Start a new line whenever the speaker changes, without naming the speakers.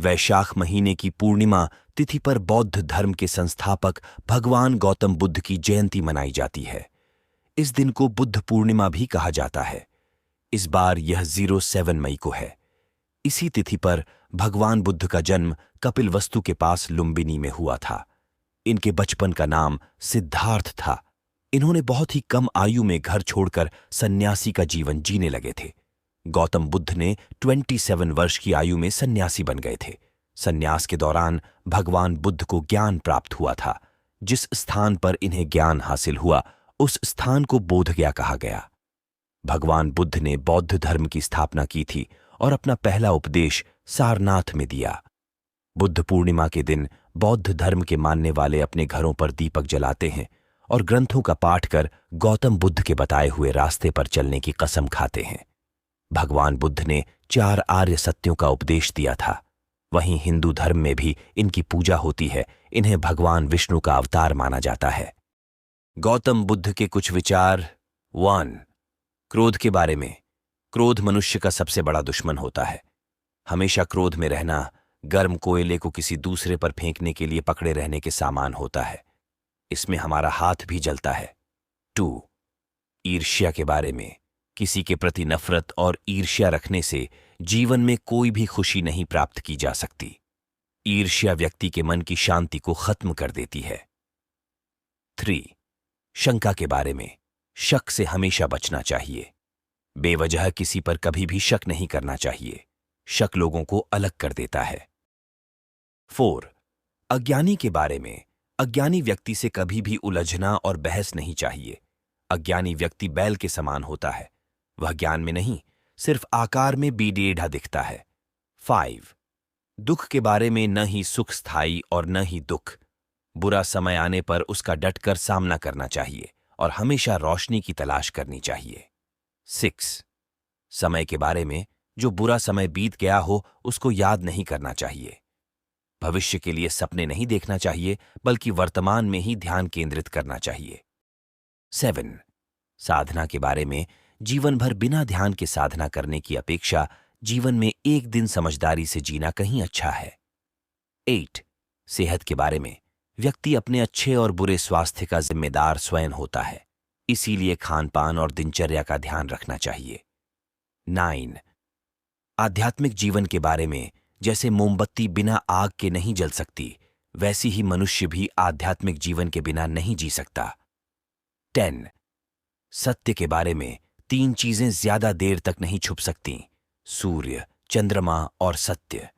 वैशाख महीने की पूर्णिमा तिथि पर बौद्ध धर्म के संस्थापक भगवान गौतम बुद्ध की जयंती मनाई जाती है। इस दिन को बुद्ध पूर्णिमा भी कहा जाता है। इस बार यह 07 मई को है। इसी तिथि पर भगवान बुद्ध का जन्म कपिलवस्तु के पास लुम्बिनी में हुआ था। इनके बचपन का नाम सिद्धार्थ था। इन्होंने बहुत ही कम आयु में घर छोड़कर सन्यासी का जीवन जीने लगे थे। गौतम बुद्ध ने 27 वर्ष की आयु में सन्यासी बन गए थे। सन्यास के दौरान भगवान बुद्ध को ज्ञान प्राप्त हुआ था। जिस स्थान पर इन्हें ज्ञान हासिल हुआ उस स्थान को बोधगया कहा गया। भगवान बुद्ध ने बौद्ध धर्म की स्थापना की थी और अपना पहला उपदेश सारनाथ में दिया। बुद्ध पूर्णिमा के दिन बौद्ध धर्म के मानने वाले अपने घरों पर दीपक जलाते हैं और ग्रंथों का पाठ कर गौतम बुद्ध के बताए हुए रास्ते पर चलने की कसम खाते हैं। भगवान बुद्ध ने 4 आर्य सत्यों का उपदेश दिया था। वहीं हिंदू धर्म में भी इनकी पूजा होती है। इन्हें भगवान विष्णु का अवतार माना जाता है। गौतम बुद्ध के कुछ विचार। 1. क्रोध के बारे में। क्रोध मनुष्य का सबसे बड़ा दुश्मन होता है। हमेशा क्रोध में रहना गर्म कोयले को किसी दूसरे पर फेंकने के लिए पकड़े रहने के समान होता है। इसमें हमारा हाथ भी जलता है। 2. ईर्ष्या के बारे में। किसी के प्रति नफरत और ईर्ष्या रखने से जीवन में कोई भी खुशी नहीं प्राप्त की जा सकती। ईर्ष्या व्यक्ति के मन की शांति को खत्म कर देती है। 3. शंका के बारे में। शक से हमेशा बचना चाहिए। बेवजह किसी पर कभी भी शक नहीं करना चाहिए। शक लोगों को अलग कर देता है। 4. अज्ञानी के बारे में। अज्ञानी व्यक्ति से कभी भी उलझना और बहस नहीं चाहिए। अज्ञानी व्यक्ति बैल के समान होता है। वह ज्ञान में नहीं, सिर्फ आकार में बीडेढ़ा दिखता है। 5. दुख के बारे में। न ही सुख स्थायी और न ही दुख। बुरा समय आने पर उसका डटकर सामना करना चाहिए और हमेशा रोशनी की तलाश करनी चाहिए। 6. समय के बारे में। जो बुरा समय बीत गया हो उसको याद नहीं करना चाहिए। भविष्य के लिए सपने नहीं देखना चाहिए बल्कि वर्तमान में ही ध्यान केंद्रित करना चाहिए। 7. साधना के बारे में। जीवन भर बिना ध्यान के साधना करने की अपेक्षा जीवन में एक दिन समझदारी से जीना कहीं अच्छा है। 8. सेहत के बारे में। व्यक्ति अपने अच्छे और बुरे स्वास्थ्य का जिम्मेदार स्वयं होता है, इसीलिए खान पान और दिनचर्या का ध्यान रखना चाहिए। 9. आध्यात्मिक जीवन के बारे में। जैसे मोमबत्ती बिना आग के नहीं जल सकती, वैसी ही मनुष्य भी आध्यात्मिक जीवन के बिना नहीं जी सकता। 10. सत्य के बारे में। 3 चीजें ज्यादा देर तक नहीं छुप सकती: सूर्य, चंद्रमा और सत्य।